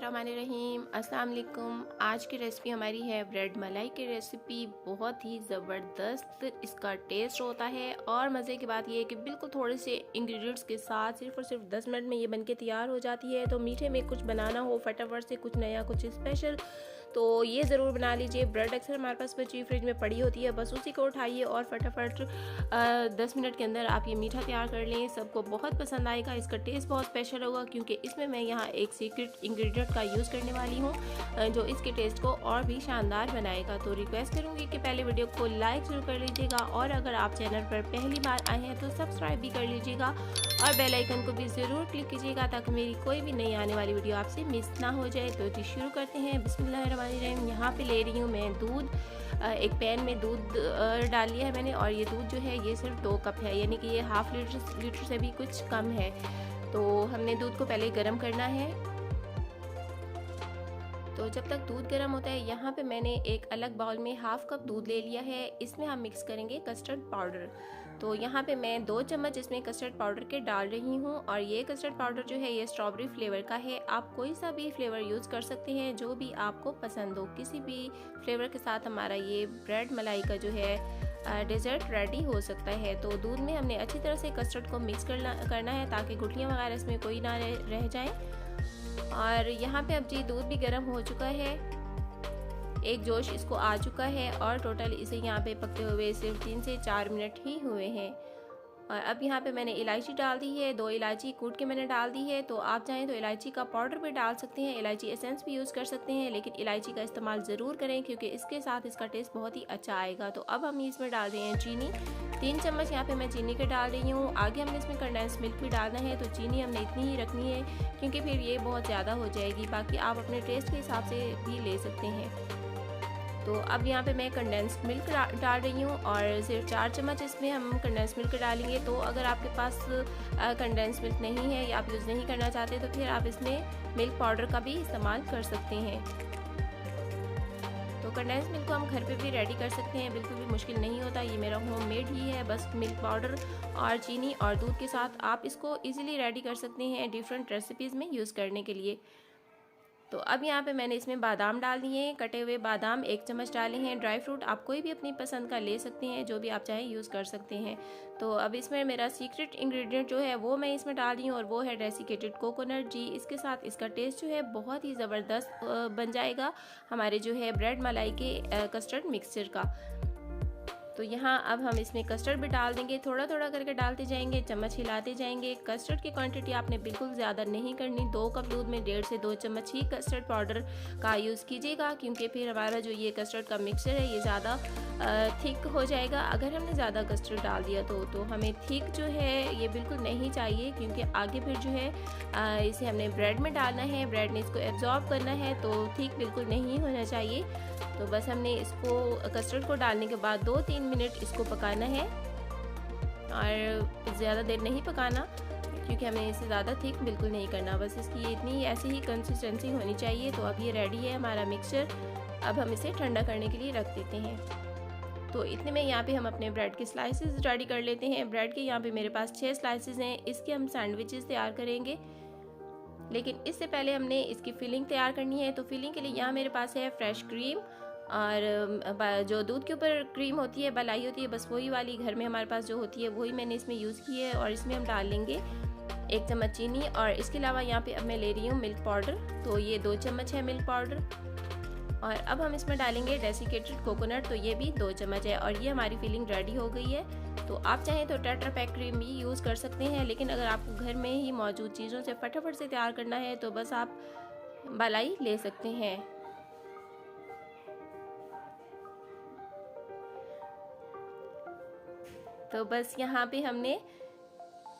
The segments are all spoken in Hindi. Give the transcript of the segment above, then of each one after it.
बिस्मिल्लाहिर्रहमानिर्रहीम। अस्सलाम वालेकुम। आज की रेसिपी हमारी है ब्रेड मलाई की रेसिपी। बहुत ही ज़बरदस्त इसका टेस्ट होता है और मज़े की बात यह है कि बिल्कुल थोड़े से इंग्रेडिएंट्स के साथ सिर्फ और सिर्फ 10 मिनट में ये बनके तैयार हो जाती है। तो मीठे में कुछ बनाना हो फटाफट से, कुछ नया कुछ स्पेशल, तो ये ज़रूर बना लीजिए। ब्रेड अक्सर हमारे पास बची फ्रिज में पड़ी होती है, बस उसी को उठाइए और फटाफट 10 मिनट के अंदर आप ये मीठा तैयार कर लें। सबको बहुत पसंद आएगा, इसका टेस्ट बहुत स्पेशल होगा क्योंकि इसमें मैं यहाँ एक सीक्रेट इंग्रेडिएंट का यूज़ करने वाली हूँ जो इसके टेस्ट को और भी शानदार बनाएगा। तो रिक्वेस्ट करूँगी कि पहले वीडियो को लाइक जरूर कर लीजिएगा और अगर आप चैनल पर पहली बार आए हैं तो सब्सक्राइब भी कर लीजिएगा और बेल आइकन को भी ज़रूर क्लिक कीजिएगा ताकि मेरी कोई भी नई आने वाली वीडियो आपसे मिस ना हो जाए। तो जी शुरू करते हैं। बिस्मिल्लाहिर्रहमानिर्रहीम। यहाँ पे ले रही हूँ मैं दूध। एक पैन में दूध डाल लिया है मैंने और ये दूध जो है ये सिर्फ 2 कप है, यानी कि ये हाफ लीटर से भी कुछ कम है। तो हमने दूध को पहले गर्म करना है। तो जब तक दूध गर्म होता है, यहाँ पे मैंने एक अलग बाउल में हाफ कप दूध ले लिया है। इसमें हम मिक्स करेंगे कस्टर्ड पाउडर। तो यहाँ पे मैं 2 चम्मच इसमें कस्टर्ड पाउडर के डाल रही हूँ और ये कस्टर्ड पाउडर जो है ये स्ट्रॉबेरी फ्लेवर का है। आप कोई सा भी फ्लेवर यूज़ कर सकते हैं जो भी आपको पसंद हो, किसी भी फ्लेवर के साथ हमारा ये ब्रेड मलाई का जो है डेजर्ट रेडी हो सकता है। तो दूध में हमने अच्छी तरह से कस्टर्ड को मिक्स करना है ताकि गुठलियाँ वगैरह इसमें कोई ना रह जाए। और यहाँ पे अब जी दूध भी गर्म हो चुका है, एक जोश इसको आ चुका है और टोटल इसे यहाँ पे पकते हुए सिर्फ 3 से 4 मिनट ही हुए हैं। और अब यहाँ पे मैंने इलायची डाल दी है, 2 इलायची कूट के मैंने डाल दी है। तो आप चाहें तो इलायची का पाउडर भी डाल सकते हैं, इलायची एसेंस भी यूज़ कर सकते हैं, लेकिन इलायची का इस्तेमाल ज़रूर करें क्योंकि इसके साथ इसका टेस्ट बहुत ही अच्छा आएगा। तो अब हम इसमें डाल रहे हैं चीनी। 3 चम्मच यहाँ पे मैं चीनी के डाल रही हूँ। आगे हमने इसमें कंडेंस मिल्क भी डालना है, तो चीनी हमने इतनी ही रखनी है क्योंकि फिर ये बहुत ज़्यादा हो जाएगी। बाकी आप अपने टेस्ट के हिसाब से भी ले सकते हैं। तो अब यहाँ पे मैं कंडेंस मिल्क डाल रही हूँ और सिर्फ 4 चम्मच इसमें हम कंडेंस मिल्क डालेंगे। तो अगर आपके पास कंडेंस मिल्क नहीं है या आप यूज़ नहीं करना चाहते तो फिर आप इसमें मिल्क पाउडर का भी इस्तेमाल कर सकते हैं। तो कंडेंस मिल्क को हम घर पे भी रेडी कर सकते हैं, बिल्कुल भी मुश्किल नहीं होता। ये मेरा होममेड ही है, बस मिल्क पाउडर और चीनी और दूध के साथ आप इसको इजीली रेडी कर सकते हैं डिफरेंट रेसिपीज़ में यूज़ करने के लिए। तो अब यहाँ पे मैंने इसमें बादाम डाल दिए हैं, कटे हुए बादाम 1 चम्मच डाले हैं। ड्राई फ्रूट आप कोई भी अपनी पसंद का ले सकते हैं, जो भी आप चाहें यूज़ कर सकते हैं। तो अब इसमें मेरा सीक्रेट इंग्रेडिएंट जो है वो मैं इसमें डाल रही हूँ और वो है डेसिकेटेड कोकोनट। जी इसके साथ इसका टेस्ट जो है बहुत ही ज़बरदस्त बन जाएगा हमारे जो है ब्रेड मलाई के कस्टर्ड मिक्सचर का। तो यहाँ अब हम इसमें कस्टर्ड भी डाल देंगे, थोड़ा थोड़ा करके डालते जाएंगे, चम्मच हिलाते जाएंगे। कस्टर्ड की क्वांटिटी आपने बिल्कुल ज़्यादा नहीं करनी, 2 कप दूध में 1.5 से 2 चम्मच ही कस्टर्ड पाउडर का यूज़ कीजिएगा क्योंकि फिर हमारा जो ये कस्टर्ड का मिक्सचर है ये ज़्यादा थिक हो जाएगा। अगर हमने ज़्यादा कस्टर्ड डाल दिया तो हमें थिक जो है ये बिल्कुल नहीं चाहिए क्योंकि आगे फिर जो है इसे हमने ब्रेड में डालना है, ब्रेड ने इसको एब्जॉर्ब करना है, तो थिक बिल्कुल नहीं होना चाहिए। तो बस हमने इसको कस्टर्ड को डालने के बाद 2-3 मिनट इसको पकाना है और ज़्यादा देर नहीं पकाना क्योंकि हमें इसे ज़्यादा थिक बिल्कुल नहीं करना, बस इसकी ये इतनी ऐसी ही कंसिस्टेंसी होनी चाहिए। तो अब ये रेडी है हमारा मिक्सचर। अब हम इसे ठंडा करने के लिए रख देते हैं। तो इतने में यहाँ पे हम अपने ब्रेड के स्लाइसेस रेडी कर लेते हैं। ब्रेड के यहाँ पे मेरे पास 6 स्लाइसेस हैं, इसके हम सैंडविचेस तैयार करेंगे, लेकिन इससे पहले हमने इसकी फिलिंग तैयार करनी है। तो फिलिंग के लिए यहाँ मेरे पास है फ्रेश क्रीम और जो दूध के ऊपर क्रीम होती है, मलाई होती है, बस वही वाली घर में हमारे पास जो होती है वही मैंने इसमें यूज़ की है। और इसमें हम डाल लेंगे 1 चम्मच चीनी और इसके अलावा यहाँ पे अब मैं ले रही हूँ मिल्क पाउडर। तो ये 2 चम्मच है मिल्क पाउडर। और अब हम इसमें डालेंगे डेसिकेटेड कोकोनट, तो ये भी 2 चम्मच है। और ये हमारी फिलिंग रेडी हो गई है। तो आप चाहें तो टेट्रा पैक क्रीम भी यूज़ कर सकते हैं, लेकिन अगर आपको घर में ही मौजूद चीज़ों से फटाफट से तैयार करना है तो बस आप मलाई ले सकते हैं। तो बस यहाँ पे हमने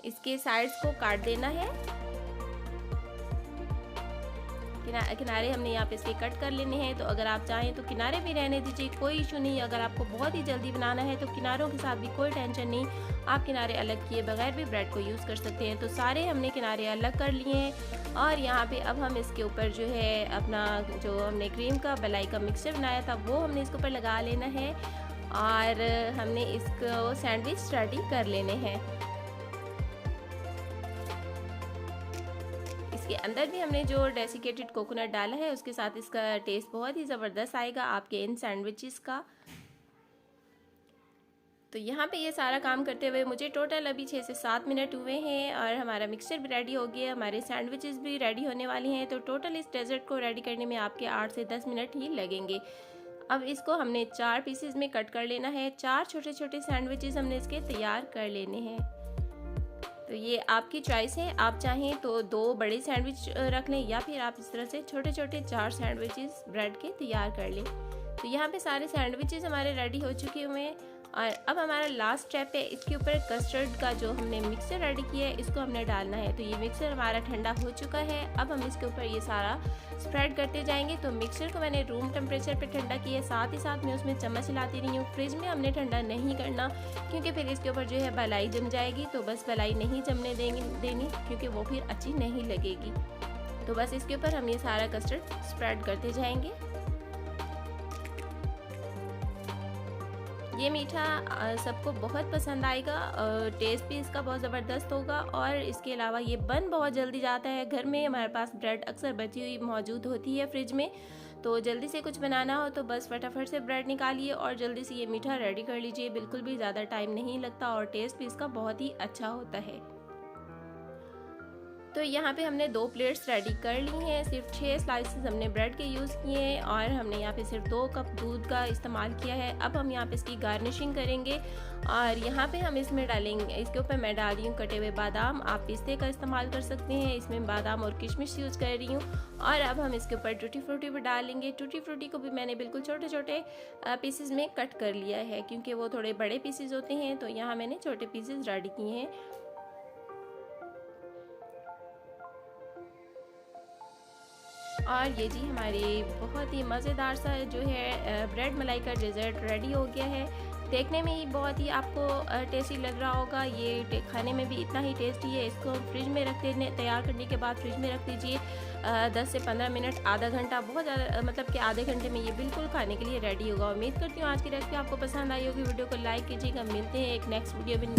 इसके साइड्स को काट देना है, किनारे हमने यहाँ पे इसके कट कर लेने हैं। तो अगर आप चाहें तो किनारे भी रहने दीजिए, कोई इशू नहीं। अगर आपको बहुत ही जल्दी बनाना है तो किनारों के साथ भी कोई टेंशन नहीं, आप किनारे अलग किए बगैर भी ब्रेड को यूज़ कर सकते हैं। तो सारे हमने किनारे अलग कर लिए हैं और यहाँ पे अब हम इसके ऊपर जो है अपना जो हमने क्रीम का मलाई का मिक्सचर बनाया था वो हमने इसके ऊपर लगा लेना है और हमने इसको सैंडविच रेडी कर लेने हैं। इसके अंदर भी हमने जो डेसिकेटेड कोकोनट डाला है उसके साथ इसका टेस्ट बहुत ही ज़बरदस्त आएगा आपके इन सैंडविचेस का। तो यहाँ पे ये सारा काम करते हुए मुझे टोटल अभी 6 से 7 मिनट हुए हैं और हमारा मिक्सचर भी रेडी हो गया, हमारे सैंडविचेस भी रेडी होने वाली हैं। तो टोटल इस डेजर्ट को रेडी करने में आपके 8 से 10 मिनट ही लगेंगे। अब इसको हमने 4 पीसेस में कट कर लेना है। 4 छोटे छोटे सैंडविचेस हमने इसके तैयार कर लेने हैं। तो ये आपकी चॉइस है, आप चाहें तो 2 बड़े सैंडविच रख लें या फिर आप इस तरह से छोटे छोटे 4 सैंडविचेस ब्रेड के तैयार कर लें। तो यहाँ पे सारे सैंडविचेस हमारे रेडी हो चुके हुए हैं और अब हमारा लास्ट स्टेप है, इसके ऊपर कस्टर्ड का जो हमने मिक्सचर रेडी किया है इसको हमने डालना है। तो ये मिक्सचर हमारा ठंडा हो चुका है। अब हम इसके ऊपर ये सारा स्प्रेड करते जाएंगे। तो मिक्सचर को मैंने रूम टेम्परेचर पे ठंडा किया है, साथ ही साथ मैं उसमें चम्मच हिलाती रही हूँ। फ्रिज में हमने ठंडा नहीं करना क्योंकि फिर इसके ऊपर जो है बलाई जम जाएगी। तो बस बलाई नहीं जमने देनी क्योंकि वो फिर अच्छी नहीं लगेगी। तो बस इसके ऊपर हम ये सारा कस्टर्ड स्प्रेड करते जाएंगे। ये मीठा सबको बहुत पसंद आएगा, टेस्ट भी इसका बहुत ज़बरदस्त होगा और इसके अलावा ये बन बहुत जल्दी जाता है। घर में हमारे पास ब्रेड अक्सर बची हुई मौजूद होती है फ्रिज में, तो जल्दी से कुछ बनाना हो तो बस फटाफट से ब्रेड निकालिए और जल्दी से ये मीठा रेडी कर लीजिए। बिल्कुल भी ज़्यादा टाइम नहीं लगता और टेस्ट भी इसका बहुत ही अच्छा होता है। तो यहाँ पे हमने 2 प्लेट्स रेडी कर ली हैं। सिर्फ 6 स्लाइसेस हमने ब्रेड के यूज़ किए हैं और हमने यहाँ पे सिर्फ 2 कप दूध का इस्तेमाल किया है। अब हम यहाँ पे इसकी गार्निशिंग करेंगे और यहाँ पे हम इसमें डालेंगे, इसके ऊपर मैं डाल रही हूँ कटे हुए बादाम। आप पिस्ते का इस्तेमाल कर सकते हैं, इसमें बादाम और किशमिश यूज़ कर रही हूँ। और अब हम इसके ऊपर टूटी फ्रूटी भी डालेंगे। टूटी फ्रूटी को भी मैंने बिल्कुल छोटे छोटे पीसेज में कट कर लिया है क्योंकि वो थोड़े बड़े पीसेज होते हैं, तो यहाँ मैंने छोटे पीसेज रेडी किए हैं। और ये जी हमारी बहुत ही मज़ेदार सा जो है ब्रेड मलाई का डेजर्ट रेडी हो गया है। देखने में ही बहुत ही आपको टेस्टी लग रहा होगा, ये खाने में भी इतना ही टेस्टी है। इसको फ्रिज में रख देने, तैयार करने के बाद फ्रिज में रख दीजिए 10 से 15 मिनट, आधा घंटा, बहुत ज़्यादा मतलब कि आधे घंटे में ये बिल्कुल खाने के लिए रेडी होगा। उम्मीद करती हूँ आज की रेसिपी आपको पसंद आई होगी। वीडियो को लाइक कीजिएगा। मिलते हैं एक नेक्स्ट वीडियो में।